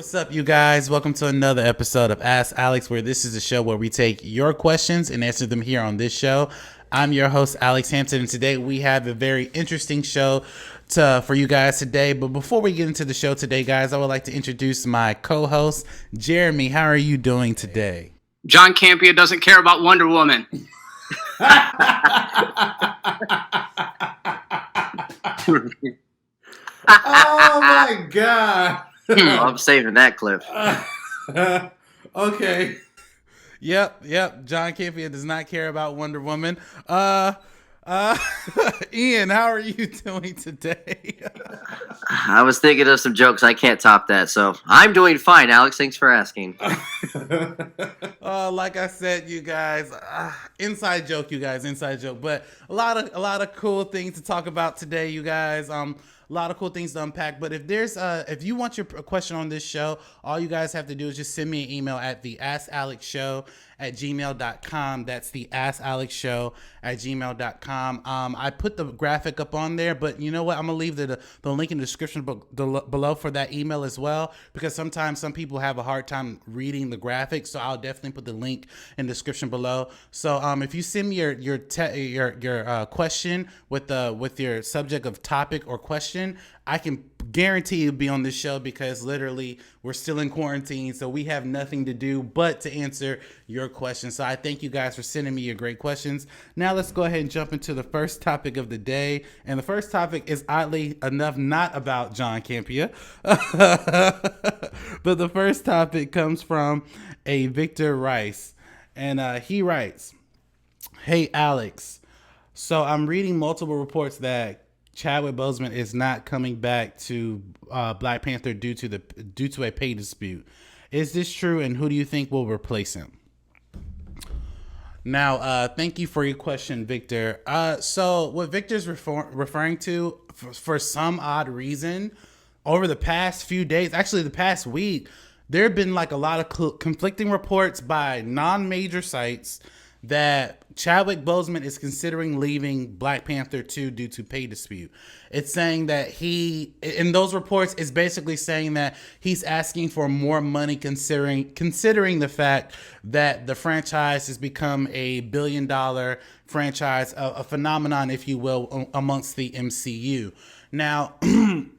What's up, you guys? Welcome to another episode of Ask Alex, where this is a show where we take your questions and answer them here on this show. I'm your host, Alex Hampton, and today we have a very interesting show for you guys today. But before we get into the show today, guys, I would like to introduce my co-host, Jeremy. How are you doing today? John Campea doesn't care about Wonder Woman. Oh my God. I'm saving that clip. Okay. Yep. John Campea does not care about Wonder Woman. Ian, how are you doing today? I was thinking of some jokes. I can't top that. So I'm doing fine, Alex. Thanks for asking. Like I said, you guys, inside joke, but a lot of cool things to talk about today, you guys. A lot of cool things to unpack. But if you want your question on this show, all you guys have to do is just send me an email at the AskAlexShow@gmail.com. That's the AskAlexShow@gmail.com. I put the graphic up on there, but you know what? I'm gonna leave the link in the description below for that email as well, because sometimes some people have a hard time reading the graphic. So I'll definitely put the link in the description below. So if you send me your question with your subject of topic or question, I can guarantee you'll be on this show, because literally we're still in quarantine, so we have nothing to do but to answer your questions. So I thank you guys for sending me your great questions. Now let's go ahead and jump into the first topic of the day. And the first topic is, oddly enough, not about John Campea. But the first topic comes from a Victor Rice. And he writes, "Hey Alex, so I'm reading multiple reports that Chadwick Boseman is not coming back to Black Panther due to a pay dispute. Is this true, and who do you think will replace him?" Now, thank you for your question, Victor. So what Victor's referring to, for some odd reason, over the past few days, actually the past week, there have been like a lot of conflicting reports by non-major sites that Chadwick Boseman is considering leaving Black Panther 2 due to pay dispute. It's saying that in those reports, it's basically saying that he's asking for more money, considering the fact that the franchise has become a $1 billion franchise, a phenomenon, if you will, amongst the MCU. Now, in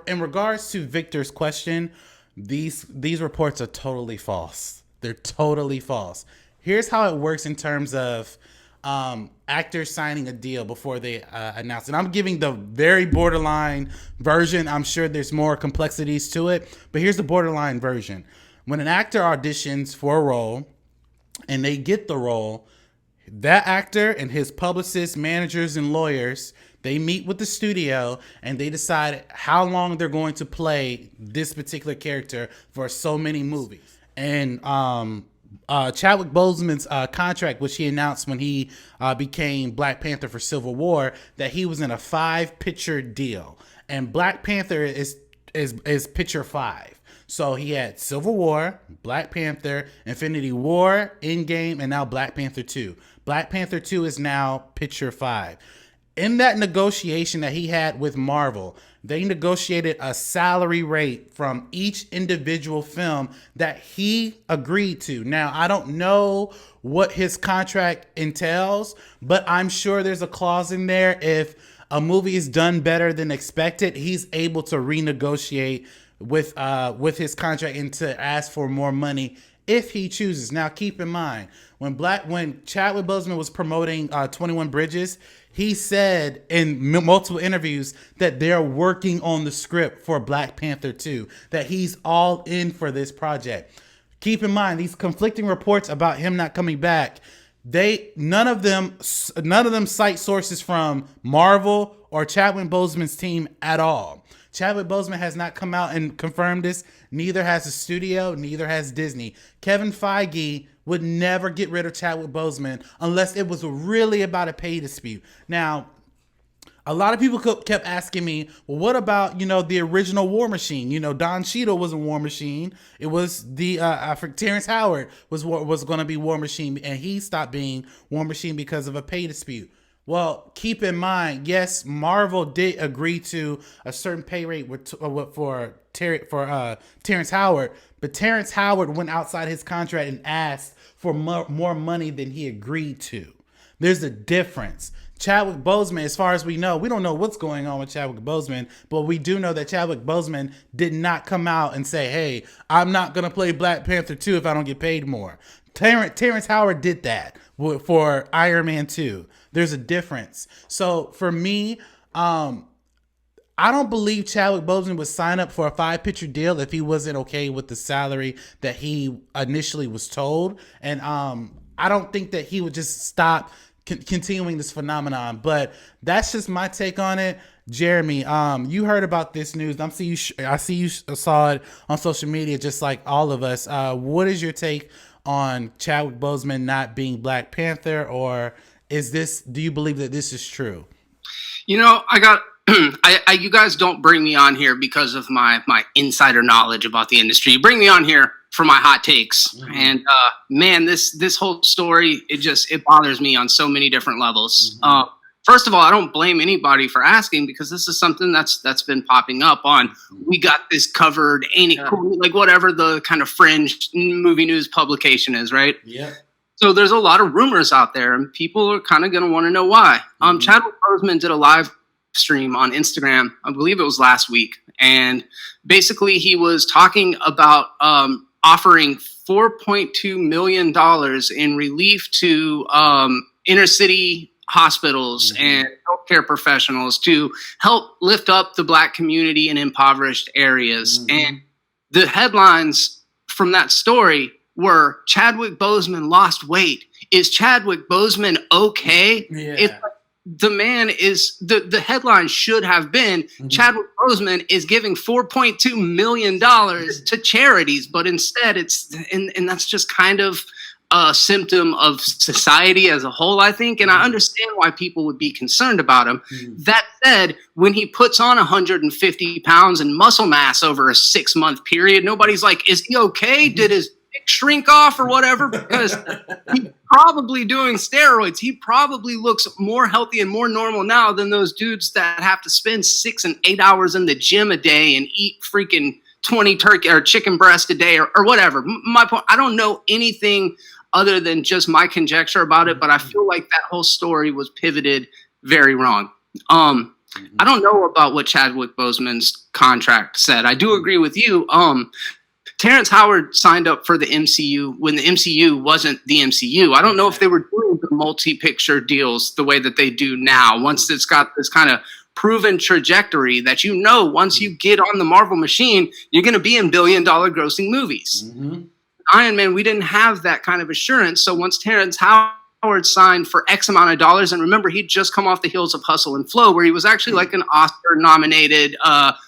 regards to Victor's question, these reports are totally false. They're totally false. Here's how it works in terms of actors signing a deal before they announce it. I'm giving the very borderline version. I'm sure there's more complexities to it, but here's the borderline version. When an actor auditions for a role and they get the role, that actor and his publicists, managers, and lawyers, they meet with the studio and they decide how long they're going to play this particular character for so many movies. And Chadwick Boseman's contract, which he announced when he became Black Panther for Civil War, that he was in a 5-picture deal, and Black Panther is picture 5. So he had Civil War, Black Panther, Infinity War, Endgame, and now Black Panther 2. Black Panther 2 is now picture 5. In that negotiation that he had with Marvel, they negotiated a salary rate from each individual film that he agreed to. Now, I don't know what his contract entails, but I'm sure there's a clause in there. If a movie is done better than expected, he's able to renegotiate with his contract and to ask for more money if he chooses. Now, keep in mind, when Chadwick Boseman was promoting 21 Bridges, he said in multiple interviews that they're working on the script for Black Panther 2, that he's all in for this project. Keep in mind, these conflicting reports about him not coming back, none of them cite sources from Marvel or Chadwick Boseman's team at all. Chadwick Boseman has not come out and confirmed this. Neither has the studio, neither has Disney. Kevin Feige would never get rid of Chadwick Boseman unless it was really about a pay dispute. Now, a lot of people kept asking me, well, what about, the original War Machine? Don Cheadle was a War Machine. It was Terrence Howard was going to be War Machine, and he stopped being War Machine because of a pay dispute. Well, keep in mind, yes, Marvel did agree to a certain pay rate for Terrence Howard, but Terrence Howard went outside his contract and asked for more money than he agreed to. There's a difference. Chadwick Boseman, as far as we know, we don't know what's going on with Chadwick Boseman, but we do know that Chadwick Boseman did not come out and say, hey, I'm not going to play Black Panther 2 if I don't get paid more. Terrence Howard did that for Iron Man 2. There's a difference. So for me, I don't believe Chadwick Boseman would sign up for a 5-picture deal if he wasn't okay with the salary that he initially was told. And I don't think that he would just stop continuing this phenomenon. But that's just my take on it. Jeremy, you heard about this news. I see you saw it on social media, just like all of us. What is your take on Chadwick Boseman not being Black Panther, or do you believe that this is true? You know, you guys don't bring me on here because of my insider knowledge about the industry. You bring me on here for my hot takes. Mm-hmm. And man, this whole story, it bothers me on so many different levels. Mm-hmm. First of all, I don't blame anybody for asking, because this is something that's been popping up on. We got this covered, ain't it cool? Like whatever the kind of fringe movie news publication is, right? Yeah. So there's a lot of rumors out there, and people are kind of going to want to know why. Mm-hmm. Chadwick Boseman did a live stream on Instagram, I believe it was last week, and basically he was talking about offering $4.2 million in relief to inner city hospitals mm-hmm. and healthcare professionals to help lift up the Black community in impoverished areas. Mm-hmm. And the headlines from that story were Chadwick Boseman lost weight. Is Chadwick Boseman okay? Yeah. It's like the man is the headline should have been mm-hmm. Chadwick Boseman is giving $4.2 million to charities, but instead it's and that's just kind of a symptom of society as a whole, I think. And I understand why people would be concerned about him. Mm-hmm. That said, when he puts on 150 pounds in muscle mass over a 6-month period, nobody's like, is he okay? Mm-hmm. Did his dick shrink off or whatever? Because he's probably doing steroids. He probably looks more healthy and more normal now than those dudes that have to spend 6 and 8 hours in the gym a day and eat freaking 20 turkey or chicken breast a day or whatever. My point, I don't know anything other than just my conjecture about it, but I feel like that whole story was pivoted very wrong. I don't know about what Chadwick Boseman's contract said. I do agree with you. Terrence Howard signed up for the MCU when the MCU wasn't the MCU. I don't know if they were doing the multi-picture deals the way that they do now. Once it's got this kind of proven trajectory that once you get on the Marvel machine, you're going to be in billion-dollar grossing movies. Mm-hmm. Iron Man, we didn't have that kind of assurance. So once Terrence Howard signed for X amount of dollars, and remember, he'd just come off the heels of Hustle and Flow, where he was actually like an Oscar-nominated,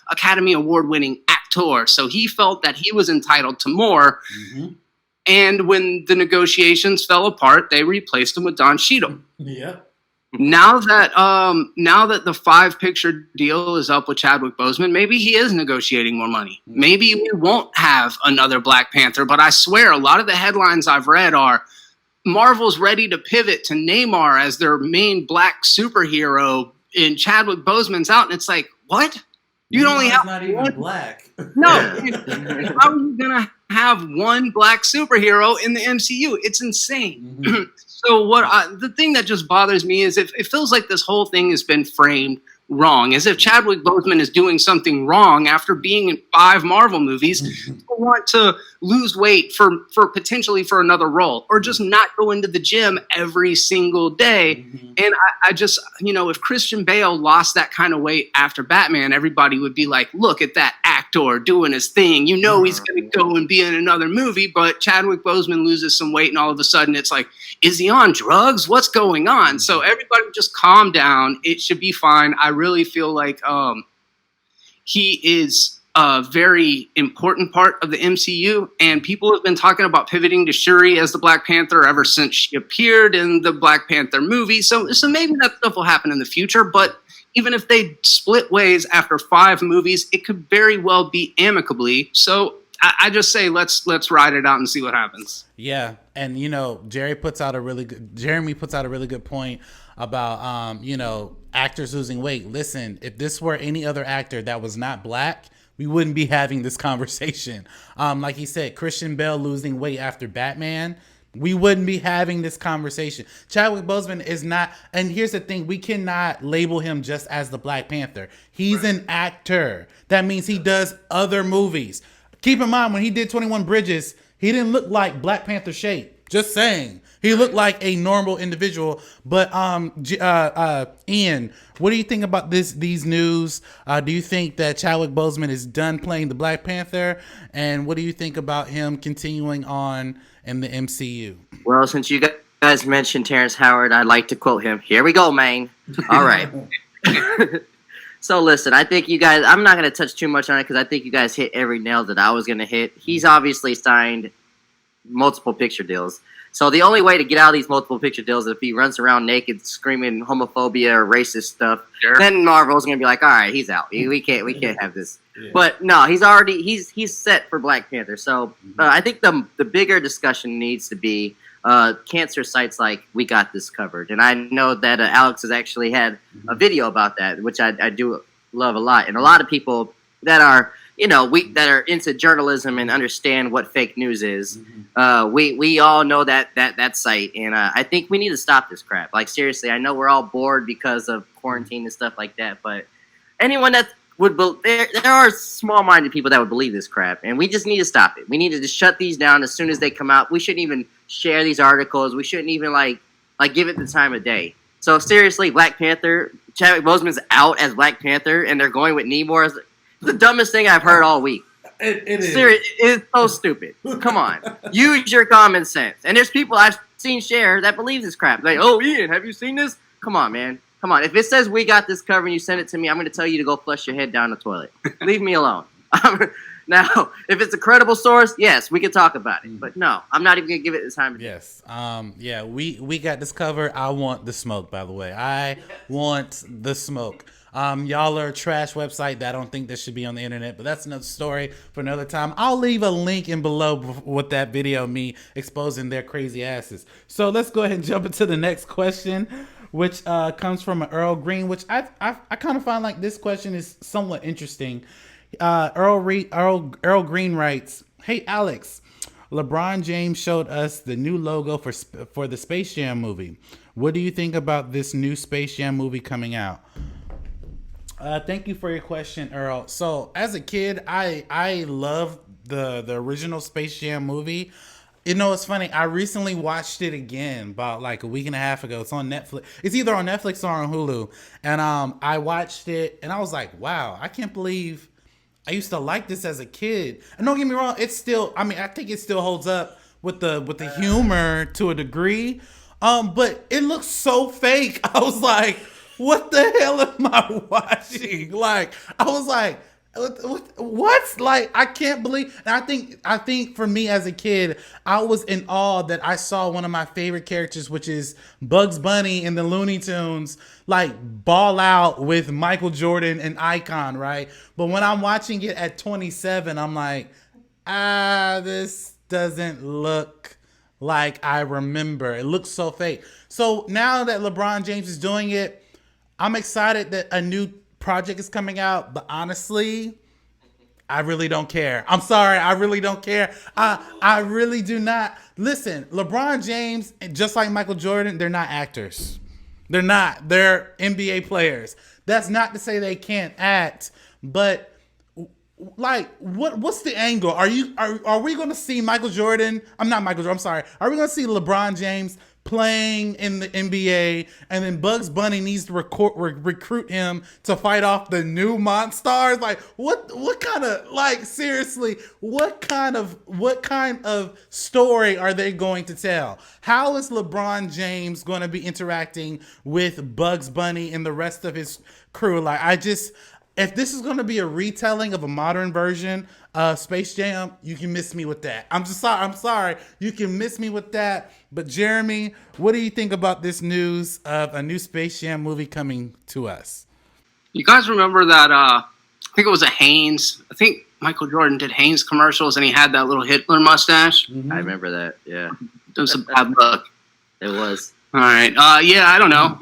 Academy Award-winning actor. So he felt that he was entitled to more. Mm-hmm. And when the negotiations fell apart, they replaced him with Don Cheadle. Yeah. Now that the 5-picture deal is up with Chadwick Boseman, maybe he is negotiating more money. Maybe we won't have another Black Panther, but I swear a lot of the headlines I've read are Marvel's ready to pivot to Neymar as their main Black superhero, and Chadwick Boseman's out, and it's like, what? You'd only have not even Black. No. How are you gonna have one Black superhero in the MCU? It's insane. Mm-hmm. So the thing that just bothers me is it feels like this whole thing has been framed wrong, as if Chadwick Boseman is doing something wrong after being in 5 Marvel movies. People want to lose weight for potentially for another role, or just not go into the gym every single day. Mm-hmm. And I just, if Christian Bale lost that kind of weight after Batman, everybody would be like, look at that actor doing his thing. He's going to go and be in another movie. But Chadwick Boseman loses some weight, and all of a sudden it's like, is he on drugs? What's going on? So everybody just calm down. It should be fine. I really feel like he is a very important part of the MCU, and people have been talking about pivoting to Shuri as the Black Panther ever since she appeared in the Black Panther movie. So maybe that stuff will happen in the future, but even if they split ways after 5 movies, it could very well be amicably. So I just say let's ride it out and see what happens. Yeah, and Jeremy puts out a really good point. about actors losing weight. Listen, if this were any other actor that was not black, we wouldn't be having this conversation. Like he said, Christian Bale losing weight after Batman, we wouldn't be having this conversation. Chadwick Boseman is not, and here's the thing, we cannot label him just as the Black Panther. He's an actor. That means he does other movies. Keep in mind, when he did 21 Bridges, he didn't look like Black Panther shape. Just saying. He looked like a normal individual. But Ian, what do you think about these news? Do you think that Chadwick Boseman is done playing the Black Panther? And what do you think about him continuing on in the MCU? Well, since you guys mentioned Terrence Howard, I'd like to quote him. Here we go, man. All right. So listen, I think you guys, I'm not going to touch too much on it because I think you guys hit every nail that I was going to hit. He's obviously signed multiple picture deals. So the only way to get out of these multiple picture deals is if he runs around naked screaming homophobia or racist stuff. Sure. Then Marvel's going to be like, all right, he's out. We can't have this. Yeah. But no, he's set for Black Panther. So I think the bigger discussion needs to be cancer sites like We Got This Covered. And I know that Alex has actually had a video about that, which I do love a lot. And a lot of people that are, that are into journalism and understand what fake news is, we all know that site. And I think we need to stop this crap. Like, seriously, I know we're all bored because of quarantine and stuff like that, but anyone that there are small-minded people that would believe this crap, and we just need to stop it. We need to just shut these down as soon as they come out. We shouldn't even share these articles. We shouldn't even like give it the time of day. So seriously, Black Panther, Chadwick Boseman's out as Black Panther, and they're going with Namor as the dumbest thing I've heard all week. It is. It's so stupid. Come on, use your common sense. And there's people I've seen share that believe this crap. Like, oh, Ian, have you seen this? Come on, man. Come on. If it says We Got This Covered and you send it to me, I'm going to tell you to go flush your head down the toilet. Leave me alone. Now, if it's a credible source, yes, we can talk about it. But no, I'm not even going to give it the time. Yes. Yeah, we got this covered. I want the smoke, by the way. I want the smoke. Y'all are a trash website that I don't think that should be on the internet, but that's another story for another time. I'll leave a link in below with that video of me exposing their crazy asses. So let's go ahead and jump into the next question, which comes from Earl Green, which I kind of find like this question is somewhat interesting. Earl Green writes, "Hey Alex, LeBron James showed us the new logo for the Space Jam movie. What do you think about this new Space Jam movie coming out?" Thank you for your question, Earl. So as a kid, I love the original Space Jam movie. It's funny. I recently watched it again about like a week and a half ago. It's on Netflix. It's either on Netflix or on Hulu. And I watched it and I was like, wow, I can't believe I used to like this as a kid. And don't get me wrong, it's still, I think it still holds up with the humor to a degree. But it looks so fake. I was like, what the hell am I watching? Like, I was like, what? Like, I can't believe. And I think for me as a kid, I was in awe that I saw one of my favorite characters, which is Bugs Bunny in the Looney Tunes, like ball out with Michael Jordan and Icon, right? But when I'm watching it at 27, I'm like, this doesn't look like I remember. It looks so fake. So now that LeBron James is doing it, I'm excited that a new project is coming out, but honestly, I really don't care. I'm sorry, I really don't care. I really do not. Listen, LeBron James, just like Michael Jordan, they're not actors. They're not. They're NBA players. That's not to say they can't act, but like, what's the angle? Are we going to see Michael Jordan? I'm not Michael Jordan. I'm sorry. Are we going to see LeBron James playing in the NBA, and then Bugs Bunny needs to recruit him to fight off the new Monstars? Like, what kind of, like, seriously, what kind of story are they going to tell? How is LeBron James going to be interacting with Bugs Bunny and the rest of his crew? Like, if this is going to be a retelling of a modern version of Space Jam, you can miss me with that. I'm sorry. You can miss me with that. But Jeremy, what do you think about this news of a new Space Jam movie coming to us? You guys remember that, I think it was a Hanes. I think Michael Jordan did Hanes commercials and he had that little Hitler mustache. Mm-hmm. I remember that, yeah. It was a bad look. It was. All right. Yeah, I don't know.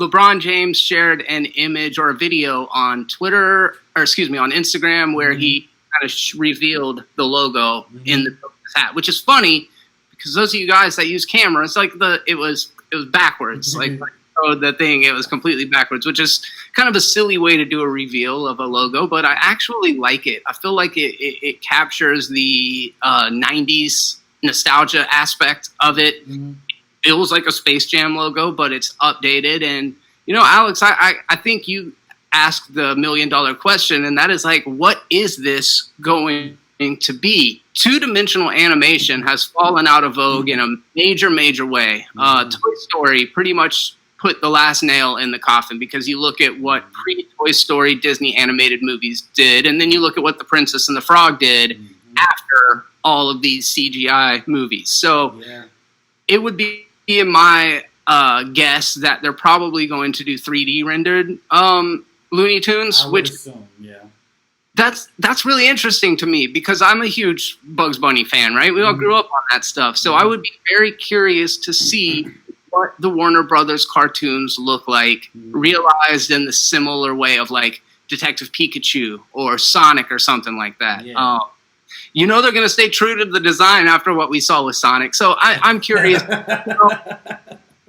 LeBron James shared an image or a video on Twitter, or excuse me, on Instagram, where he kind of revealed the logo in the hat, which is funny because those of you guys that use cameras, like it was backwards, like the thing, it was completely backwards, which is kind of a silly way to do a reveal of a logo, but I actually like it. I feel like it captures the 90s nostalgia aspect of it. It feels like a Space Jam logo, but it's updated. And, Alex, I think you asked the $1 million question, and that is like, what is this going to be? Two-dimensional animation has fallen out of vogue in a major, major way. Toy Story pretty much put the last nail in the coffin, because you look at what pre-Toy Story Disney animated movies did, and then you look at what The Princess and the Frog did after all of these CGI movies. So it would be in my guess that they're probably going to do 3D rendered Looney Tunes, which assume, that's really interesting to me, because I'm a huge Bugs Bunny fan, right? We all grew up on that stuff. So I would be very curious to see what the Warner Brothers cartoons look like, realized in the similar way of like Detective Pikachu or Sonic or something like that. They're going to stay true to the design after what we saw with Sonic. So I'm curious.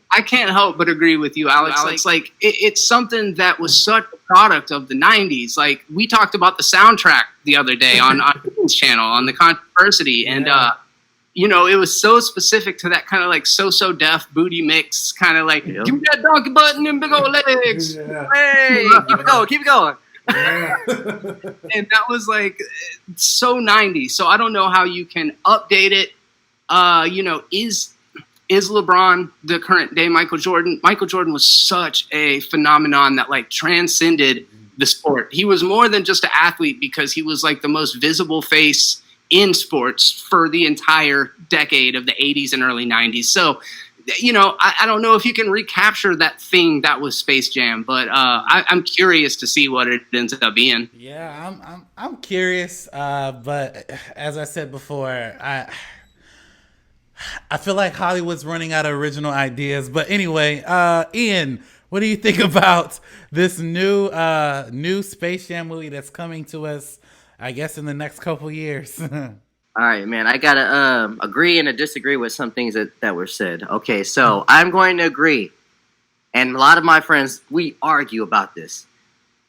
I can't help but agree with you, Alex. It's something that was such a product of the 90s. Like, we talked about the soundtrack the other day on Ian's channel, on the Controversy. And, it was so specific to that kind of like so deaf booty mix, kind of like, give me that donkey butt and them big old legs. Hey, keep it going. And that was like so 90s. So I don't know how you can update it. Is LeBron the current day Michael Jordan? Michael Jordan was such a phenomenon that like transcended the sport. He was more than just an athlete, because he was like the most visible face in sports for the entire decade of the 80s and early 90s. So, I don't know if you can recapture that thing that was Space Jam, but I'm curious to see what it ends up being. Yeah, I'm curious, but as I said before, I feel like Hollywood's running out of original ideas. But anyway, Ian, what do you think about this new Space Jam movie that's coming to us, I guess, in the next couple years? All right, man, I got to agree and disagree with some things that were said. Okay, so I'm going to agree. And a lot of my friends, we argue about this.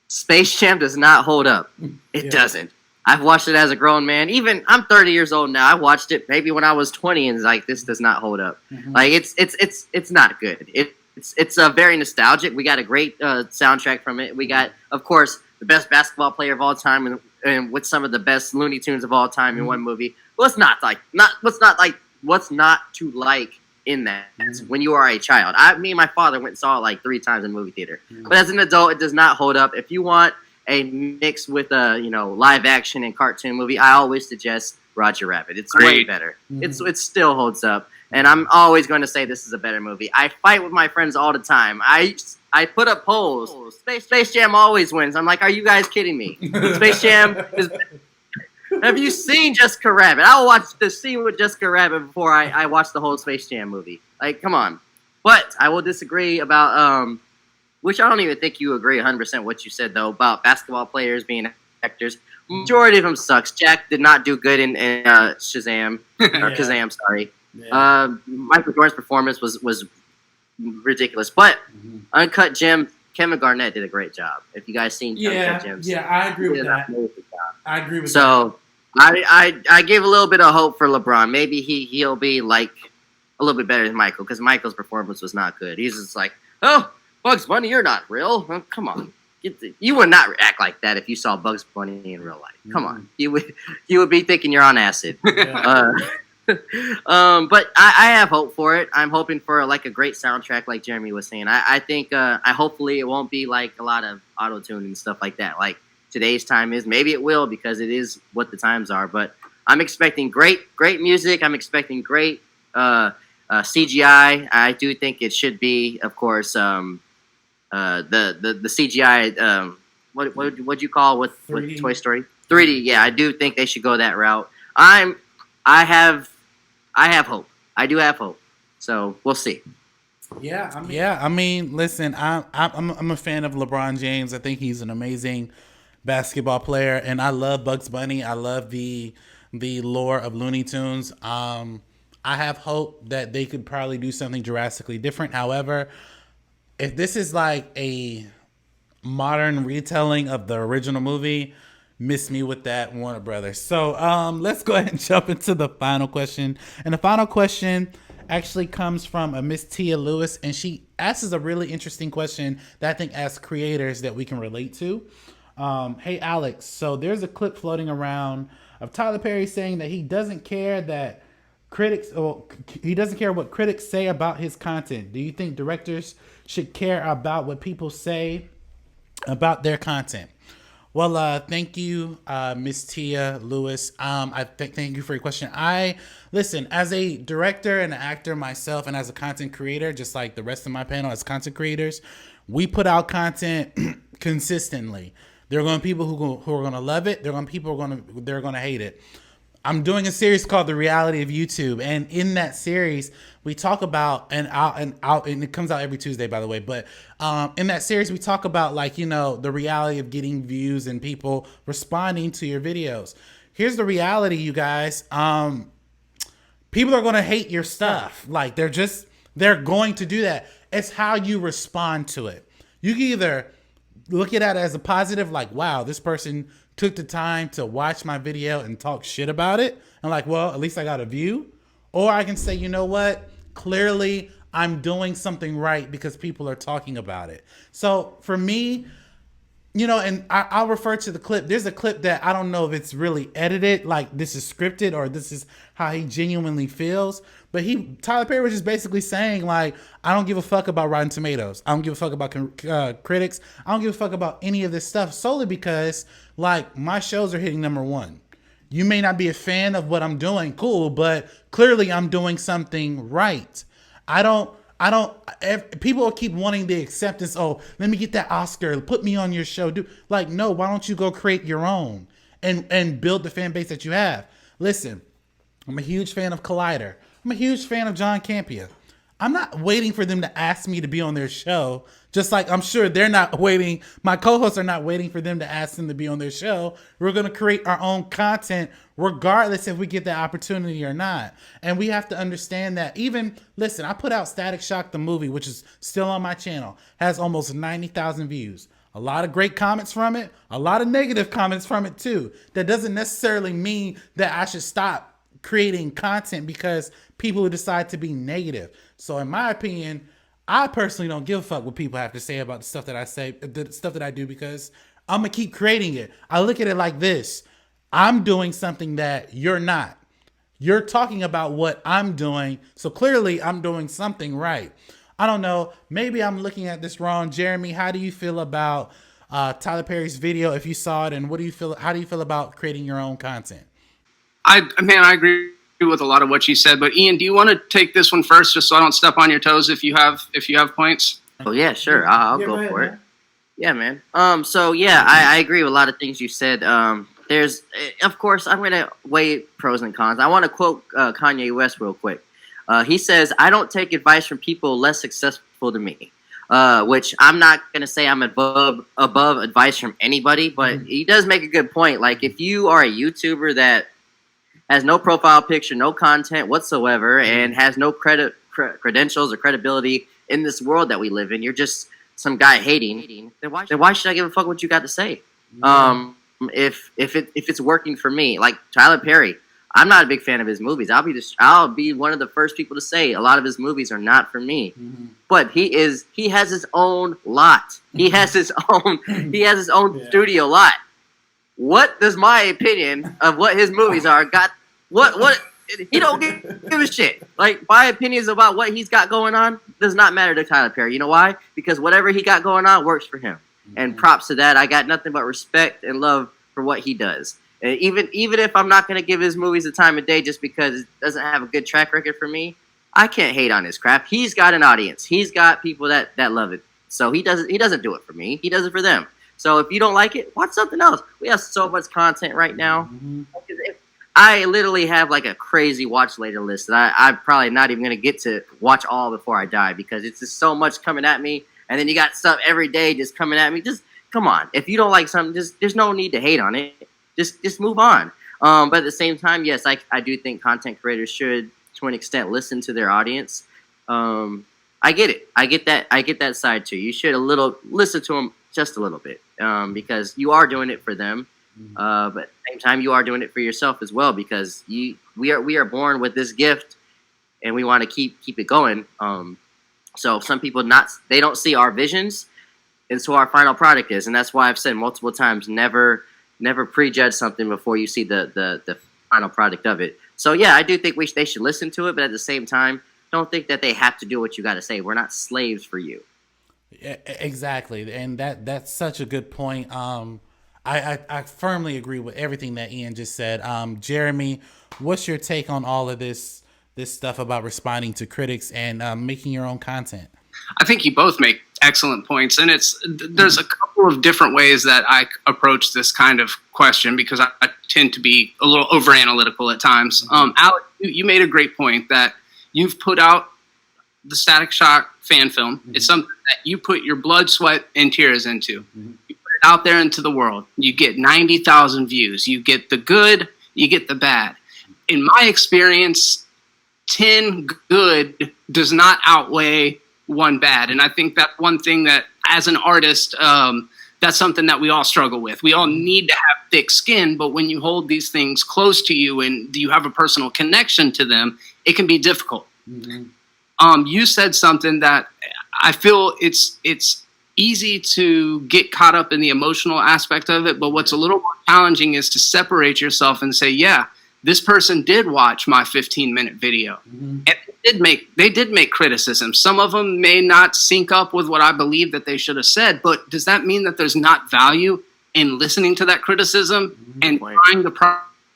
Space Jam does not hold up. It doesn't. I've watched it as a grown man. Even I'm 30 years old now. I watched it maybe when I was 20, and like, this does not hold up. Like, it's not good. It's very nostalgic. We got a great soundtrack from it. We got, of course, the best basketball player of all time, and with some of the best Looney Tunes of all time in one movie. What's not to like in that when you are a child? Me and my father went and saw it like 3 times in the movie theater. But as an adult, it does not hold up. If you want a mix with a live action and cartoon movie, I always suggest Roger Rabbit. It's way better. It still holds up, and I'm always going to say this is a better movie. I fight with my friends all the time. I put up polls. Space Jam always wins. I'm like, are you guys kidding me? Space Jam is. Have you seen Jessica Rabbit? I'll watch the scene with Jessica Rabbit before I watch the whole Space Jam movie. Like, come on. But I will disagree about which I don't even think you agree 100% what you said, though, about basketball players being actors. Majority of them sucks. Jack did not do good in Shazam. Or Kazam, sorry. Michael Jordan's performance was ridiculous. But Uncut Gem, Kevin Garnett did a great job. If you guys seen Uncut Gems. Yeah, I agree with that. I agree with that. So I gave a little bit of hope for LeBron. Maybe he'll be like a little bit better than Michael, because Michael's performance was not good. He's just like, oh, Bugs Bunny, you're not real. Come on. You would not act like that if you saw Bugs Bunny in real life. Come on. You would be thinking you're on acid. But I have hope for it. I'm hoping for like a great soundtrack, like Jeremy was saying. I think hopefully it won't be like a lot of auto-tune and stuff like that, like today's time is. Maybe it will, because it is what the times are. But I'm expecting great music. I'm expecting great CGI. I do think it should be, of course, the CGI. What'd you call with Toy Story? 3D. Yeah, I do think they should go that route. I have hope. I do have hope. So we'll see. Yeah, I mean, listen, I'm a fan of LeBron James. I think he's an amazing basketball player, and I love Bugs Bunny. I love the lore of Looney Tunes. I have hope that they could probably do something drastically different. However, if this is like a modern retelling of the original movie, miss me with that, Warner Brothers. So let's go ahead and jump into the final question. And the final question actually comes from a Miss Tia Lewis, and she asks a really interesting question that I think as creators that we can relate to. Hey Alex, so there's a clip floating around of Tyler Perry saying that he doesn't care that he doesn't care what critics say about his content. Do you think directors should care about what people say about their content? Well, thank you, Miss Tia Lewis. Thank you for your question. Listen, as a director and an actor myself, and as a content creator, just like the rest of my panel as content creators, we put out content consistently. There are going to be people who are going to love it. There are going to be people they're going to hate it. I'm doing a series called The Reality of YouTube, and in that series, we talk about and it comes out every Tuesday, by the way. But in that series, we talk about the reality of getting views and people responding to your videos. Here's the reality, you guys. People are going to hate your stuff. Like they're going to do that. It's how you respond to it. You can either look at it as a positive, like, wow, this person took the time to watch my video and talk shit about it. And like, well, at least I got a view. Or I can say, you know what? Clearly I'm doing something right because people are talking about it. So for me, and I'll refer to the clip. There's a clip that I don't know if it's really edited, like this is scripted or this is how he genuinely feels. But Tyler Perry was just basically saying, like, I don't give a fuck about Rotten Tomatoes. I don't give a fuck about critics. I don't give a fuck about any of this stuff solely because, like, my shows are hitting #1. You may not be a fan of what I'm doing, cool, but clearly I'm doing something right. People will keep wanting the acceptance. Oh, let me get that Oscar. Put me on your show. No, why don't you go create your own and build the fan base that you have? Listen, I'm a huge fan of Collider. I'm a huge fan of John Campea. I'm not waiting for them to ask me to be on their show. Just like I'm sure they're not waiting. My co-hosts are not waiting for them to ask them to be on their show. We're going to create our own content regardless if we get that opportunity or not. And we have to understand that listen, I put out Static Shock the movie, which is still on my channel, has almost 90,000 views. A lot of great comments from it, a lot of negative comments from it too. That doesn't necessarily mean that I should stop creating content because people decide to be negative. So in my opinion, I personally don't give a fuck what people have to say about the stuff that I say, the stuff that I do, because I'm going to keep creating it. I look at it like this. I'm doing something that you're not. You're talking about what I'm doing. So clearly I'm doing something right. I don't know. Maybe I'm looking at this wrong. Jeremy, how do you feel about Tyler Perry's video if you saw it? And how do you feel about creating your own content? I agree with a lot of what you said, but Ian, do you want to take this one first, just so I don't step on your toes if you have points? Oh yeah, sure. I'll go for it. Yeah, man. So yeah, I agree with a lot of things you said. There's, of course, I'm gonna weigh pros and cons. I want to quote Kanye West real quick. He says, "I don't take advice from people less successful than me." Which I'm not gonna say I'm above advice from anybody, but he does make a good point. Like if you are a YouTuber that has no profile picture, no content whatsoever, and has no credentials or credibility in this world that we live in, you're just some guy hating. Then why should I give a fuck what you got to say? Yeah. If it's working for me, like Tyler Perry, I'm not a big fan of his movies. I'll be one of the first people to say a lot of his movies are not for me. Mm-hmm. But he has his own lot. He has his own studio lot. What does my opinion of what his movies are got? What he don't give a shit. Like my opinions about what he's got going on does not matter to Tyler Perry. You know why? Because whatever he got going on works for him. Mm-hmm. And props to that. I got nothing but respect and love for what he does. And even if I'm not going to give his movies the time of day just because it doesn't have a good track record for me, I can't hate on his craft. He's got an audience. He's got people that love it. So he doesn't do it for me. He does it for them. So if you don't like it, watch something else. We have so much content right now. Mm-hmm. I literally have like a crazy watch later list that I'm probably not even gonna get to watch all before I die because it's just so much coming at me. And then you got stuff every day just coming at me. Just come on. If you don't like something, just there's no need to hate on it. Just move on. But at the same time, yes, I do think content creators should, to an extent, listen to their audience. I get it. I get that side too. You should listen to them just a little bit because you are doing it for them. But at the same time, you are doing it for yourself as well because we are born with this gift, and we want to keep it going. So some people they don't see our visions, and so our final product is, and that's why I've said multiple times, never prejudge something before you see the final product of it. So yeah, I do think they should listen to it, but at the same time, don't think that they have to do what you got to say. We're not slaves for you. Yeah, exactly, and that's such a good point. I firmly agree with everything that Ian just said. Jeremy, what's your take on all of this stuff about responding to critics and making your own content? I think you both make excellent points, and there's a couple of different ways that I approach this kind of question because I tend to be a little over analytical at times. Alex, you made a great point that you've put out the Static Shock fan film. It's something that you put your blood, sweat, and tears into. You put it out there into the world. You get 90,000 views. You get the good, you get the bad. In my experience, 10 good does not outweigh one bad. And I think that's one thing that, as an artist, that's something that we all struggle with. We all need to have thick skin, but when you hold these things close to you and you have a personal connection to them, it can be difficult. You said something that I feel it's easy to get caught up in the emotional aspect of it, but what's a little more challenging is to separate yourself and say, yeah, this person did watch my 15-minute video. And they did make criticisms. Some of them may not sync up with what I believe that they should have said, but does that mean that there's not value in listening to that criticism and trying to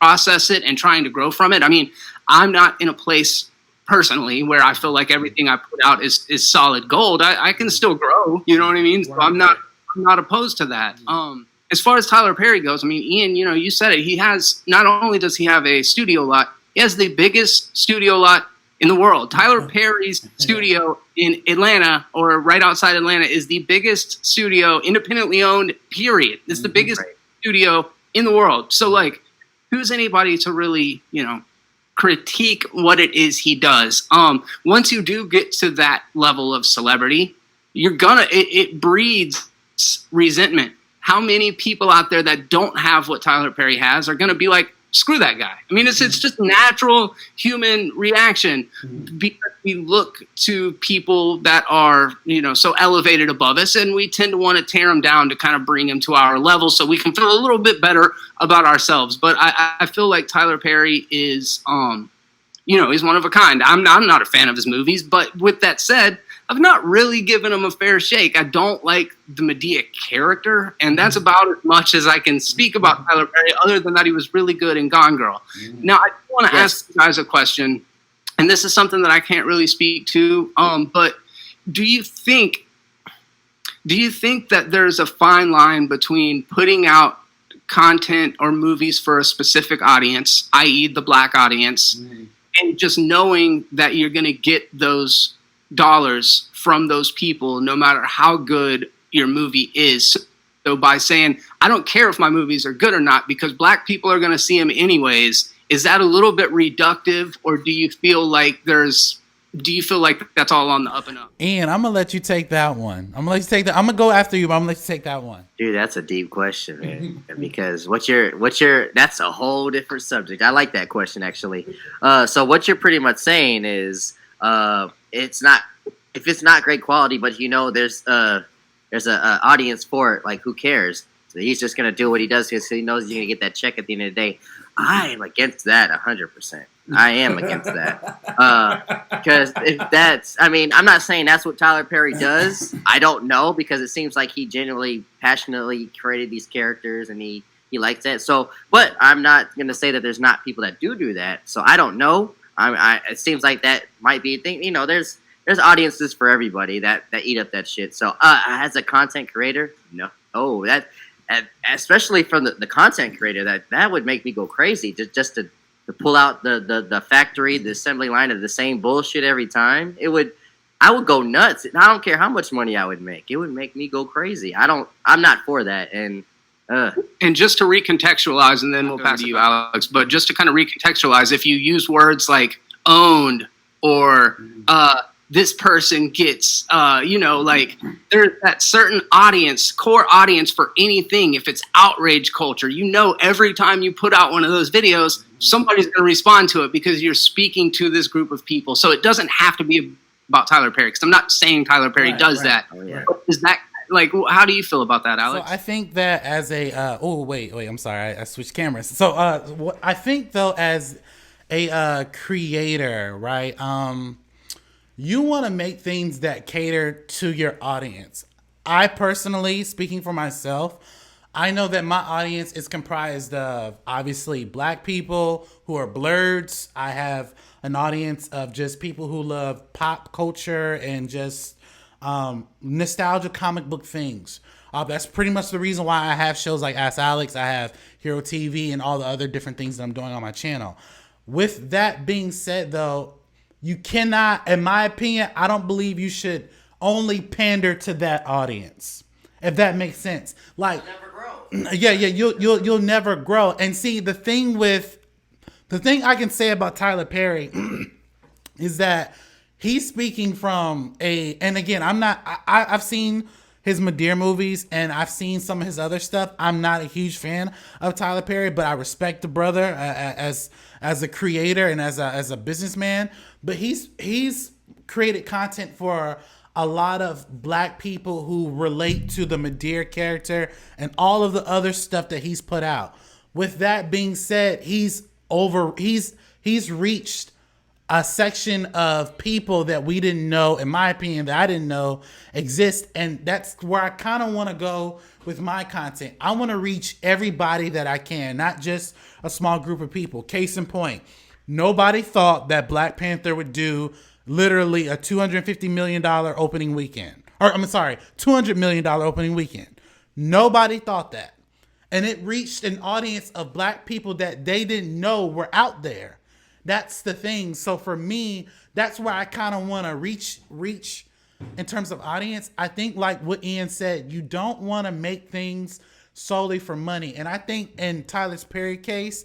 process it and trying to grow from it? I mean, I'm not in a place personally where I feel like everything I put out is solid gold. I can still grow, you know what I mean? So I'm not opposed to that. As far as Tyler Perry goes, I mean, Ian, you said it. Not only does he have a studio lot, he has the biggest studio lot in the world. Tyler Perry's studio in Atlanta, or right outside Atlanta, is the biggest studio, independently owned, period. It's the biggest studio in the world. So, like, who's anybody to really, critique what it is he does? Once you do get to that level of celebrity, it breeds resentment. How many people out there that don't have what Tyler Perry has are going to be like, screw that guy? I mean, it's just natural human reaction because we look to people that are, so elevated above us, and we tend to want to tear them down to kind of bring them to our level so we can feel a little bit better about ourselves. But I feel like Tyler Perry is, he's one of a kind. I'm not a fan of his movies, but with that said, I've not really given him a fair shake. I don't like the Medea character, and that's about as much as I can speak about Tyler Perry, other than that he was really good in Gone Girl. Now, I want to ask you guys a question, and this is something that I can't really speak to, but do you think that there's a fine line between putting out content or movies for a specific audience, i.e. the black audience, and just knowing that you're going to get those dollars from those people no matter how good your movie is? So by saying, I don't care if my movies are good or not because black people are going to see them anyways, is that a little bit reductive, or do you feel like that's all on the up and up? Ian, I'm gonna let you take that one. I'm gonna go after you, but I'm gonna let you take that one. Dude, that's a deep question, man. Because that's a whole different subject. I like that question, actually. So what you're pretty much saying is, if it's not great quality, but there's a audience for it, like, who cares? So he's just gonna do what he does because he knows he's gonna get that check at the end of the day. I am against that 100%. I am against that because I'm not saying that's what Tyler Perry does. I don't know, because it seems like he genuinely, passionately created these characters and he likes that. So, but I'm not gonna say that there's not people that do that. So I don't know. It seems like that might be a thing. There's audiences for everybody that eat up that shit. So as a content creator, no. Especially from the content creator, that would make me go crazy just to to pull out the factory, the assembly line of the same bullshit every time, I would go nuts. I don't care how much money I would make. It would make me go crazy. I'm not for that. And just to recontextualize, and then we'll pass it to you, Alex, but just to kind of recontextualize, if you use words like owned or this person gets, like there's that certain audience, core audience for anything. If it's outrage culture, every time you put out one of those videos, somebody's going to respond to it because you're speaking to this group of people. So it doesn't have to be about Tyler Perry, because I'm not saying Tyler Perry does that. Oh, yeah. Is that, like, how do you feel about that, Alex? So I think that as a, wait, I'm sorry. I switched cameras. So I think, though, as a creator, right, you want to make things that cater to your audience. I personally, speaking for myself, I know that my audience is comprised of, obviously, black people who are blurs. I have an audience of just people who love pop culture and just nostalgia comic book things. That's pretty much the reason why I have shows like Ask Alex, I have Hero TV, and all the other different things that I'm doing on my channel. With that being said, though, you cannot, in my opinion, I don't believe you should only pander to that audience, if that makes sense. Like, you'll never grow. Yeah, you'll never grow. And see, the thing I can say about Tyler Perry is that he's speaking from and again, I've seen his Madea movies and I've seen some of his other stuff. I'm not a huge fan of Tyler Perry, but I respect the brother as a creator and as a businessman. But he's created content for a lot of black people who relate to the Madea character and all of the other stuff that he's put out. With that being said, he's reached a section of people that we didn't know, in my opinion, that I didn't know exist. And that's where I kind of want to go with my content. I want to reach everybody that I can, not just a small group of people. Case in point, nobody thought that Black Panther would do literally a $250 million opening weekend. Or I'm sorry, $200 million opening weekend. Nobody thought that. And it reached an audience of black people that they didn't know were out there. That's the thing. So for me, that's where I kind of want to reach in terms of audience. I think, like what Ian said, you don't want to make things solely for money. And I think in Tyler Perry case,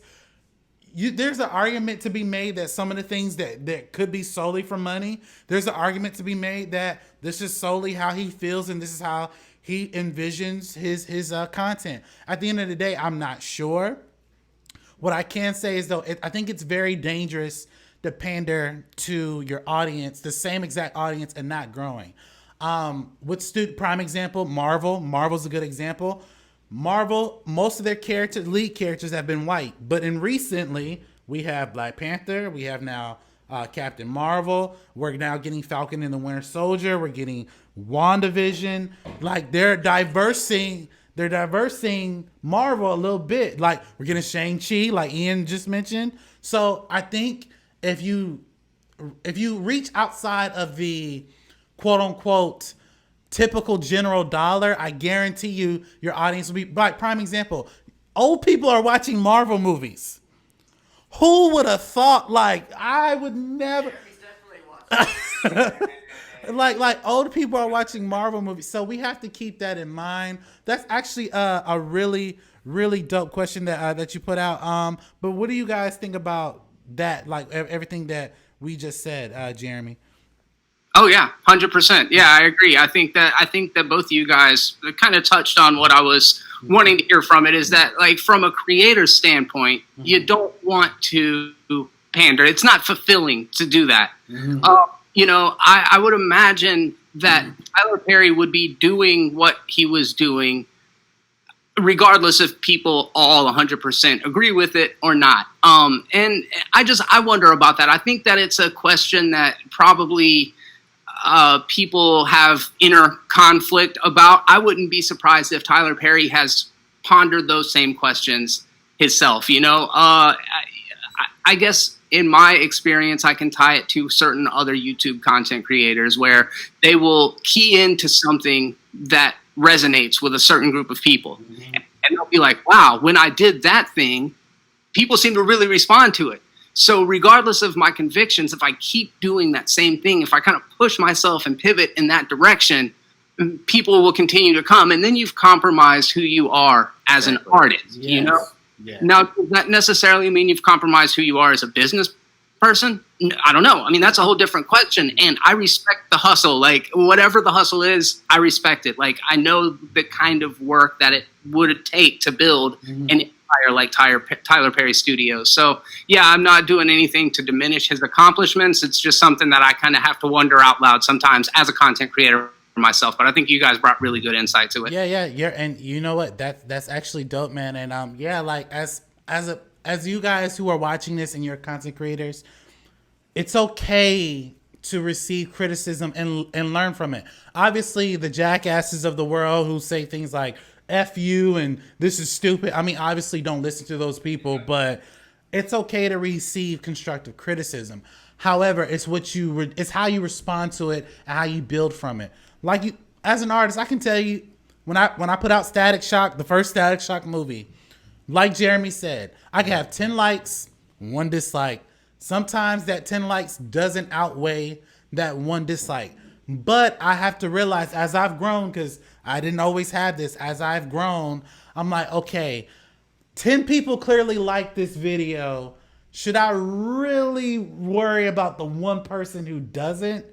there's an argument to be made that some of the things that could be solely for money, there's an argument to be made that this is solely how he feels and this is how he envisions his content. At the end of the day, I'm not sure. What I can say is, though, I think it's very dangerous to pander to your audience, the same exact audience, and not growing. Prime example, Marvel. Marvel's a good example. Marvel, most of their lead characters have been white. But recently, we have Black Panther. We have now Captain Marvel. We're now getting Falcon and the Winter Soldier. We're getting WandaVision. Like, they're diversing Marvel a little bit. Like, we're getting Shang-Chi, like Ian just mentioned. So I think if you reach outside of the quote unquote typical general dollar, I guarantee you your audience will be, like, prime example, old people are watching Marvel movies. Who would have thought? Like, I would never. Like old people are watching Marvel movies, so we have to keep that in mind. That's actually a really, really dope question that you put out. But what do you guys think about that? Like everything that we just said, Jeremy. Oh yeah, 100%. Yeah, I agree. I think that both of you guys kind of touched on what I was wanting to hear from it. Is that, like, from a creator's standpoint, you don't want to pander. It's not fulfilling to do that. I would imagine that Tyler Perry would be doing what he was doing regardless if people all 100% agree with it or not. And I wonder about that. I think that it's a question that probably people have inner conflict about. I wouldn't be surprised if Tyler Perry has pondered those same questions himself. I guess in my experience, I can tie it to certain other YouTube content creators where they will key into something that resonates with a certain group of people. Mm-hmm. And they'll be like, wow, when I did that thing, people seem to really respond to it. So regardless of my convictions, if I keep doing that same thing, if I kind of push myself and pivot in that direction, people will continue to come. And then you've compromised who you are as an artist, Yes. you know? Yeah. Now, does that necessarily mean you've compromised who you are as a business person? I don't know. I mean, that's a whole different question. And I respect the hustle. Like, whatever the hustle is, I respect it. Like, I know the kind of work that it would take to build an empire like Tyler Perry Studios. So, yeah, I'm not doing anything to diminish his accomplishments. It's just something that I kind of have to wonder out loud sometimes as a content creator myself. But I think you guys brought really good insight to it. Yeah. And you know what? That's actually dope, man. And yeah, like as you guys who are watching this and you're content creators, it's okay to receive criticism and learn from it. Obviously, the jackasses of the world who say things like F you and this is stupid. I mean, obviously don't listen to those people, but it's okay to receive constructive criticism. However, it's how you respond to it and how you build from it. Like, you, as an artist, I can tell you when I put out Static Shock, the first Static Shock movie, like Jeremy said, I can have 10 likes, 1 dislike. Sometimes that 10 likes doesn't outweigh that 1 dislike. But I have to realize as I've grown, because I didn't always have this, as I've grown, I'm like, okay, 10 people clearly like this video. Should I really worry about the 1 person who doesn't?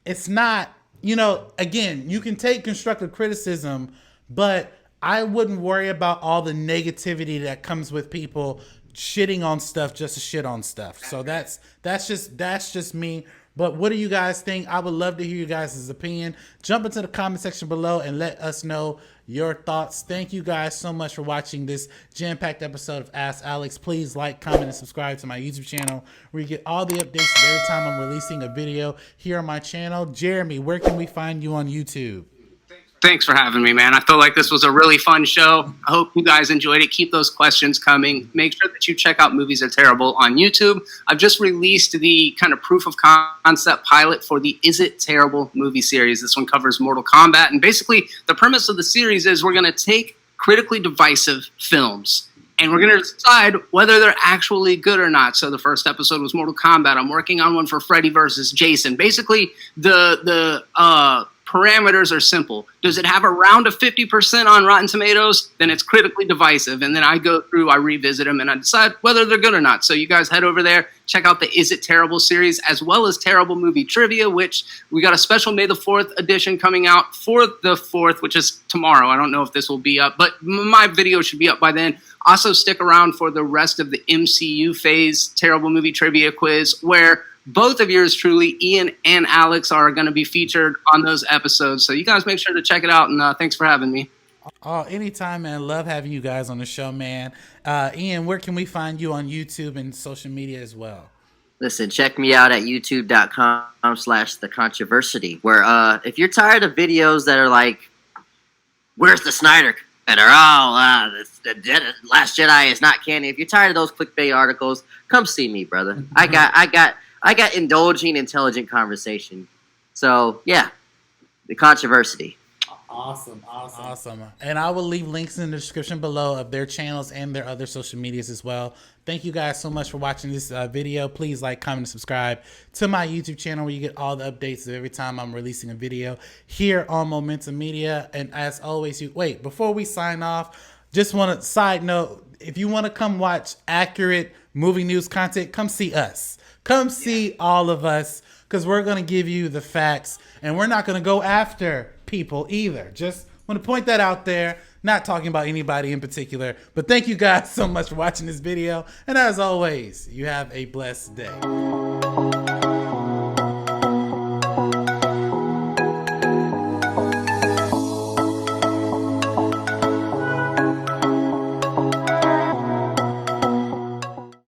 It's not, you know, again, you can take constructive criticism, but I wouldn't worry about all the negativity that comes with people shitting on stuff just to shit on stuff. So that's just me. But what do you guys think? I would love to hear you guys' opinion. Jump into the comment section below and let us know your thoughts. Thank you guys so much for watching this jam-packed episode of Ask Alex. Please like, comment, and subscribe to my YouTube channel where you get all the updates of every time I'm releasing a video here on my channel. Jeremy, where can we find you on YouTube? Thanks for having me, man. I feel like this was a really fun show. I hope you guys enjoyed it. Keep those questions coming. Make sure that you check out Movies Are Terrible on YouTube. I've just released the kind of proof of concept pilot for the Is It Terrible movie series. This one covers Mortal Kombat. And basically, the premise of the series is we're going to take critically divisive films and we're going to decide whether they're actually good or not. So the first episode was Mortal Kombat. I'm working on one for Freddy versus Jason. Basically, the parameters are simple. Does it have around a 50% on Rotten Tomatoes? Then it's critically divisive. And then I go through, I revisit them, and I decide whether they're good or not. So you guys head over there, check out the Is It Terrible series, as well as Terrible Movie Trivia, which we got a special May the 4th edition coming out for the 4th, which is tomorrow. I don't know if this will be up, but my video should be up by then. Also stick around for the rest of the MCU phase Terrible Movie Trivia quiz, where both of yours truly, Ian and Alex, are going to be featured on those episodes. So you guys make sure to check it out, and thanks for having me. Oh, anytime, man. Love having you guys on the show, man. Ian, where can we find you on YouTube and social media as well? Listen, check me out at youtube.com/thecontroversy, where if you're tired of videos that are like, where's the Snyder Cut? Or, the Last Jedi is not canon. If you're tired of those clickbait articles, come see me, brother. I got indulging, intelligent conversation. So, yeah, the controversy. Awesome. And I will leave links in the description below of their channels and their other social medias as well. Thank you guys so much for watching this video. Please like, comment, and subscribe to my YouTube channel where you get all the updates of every time I'm releasing a video here on Momentum Media. And as always, before we sign off, just want to side note, if you want to come watch accurate movie news content, come see us. Come see all of us, because we're going to give you the facts, and we're not going to go after people either. Just want to point that out there. Not talking about anybody in particular, but thank you guys so much for watching this video. And as always, you have a blessed day.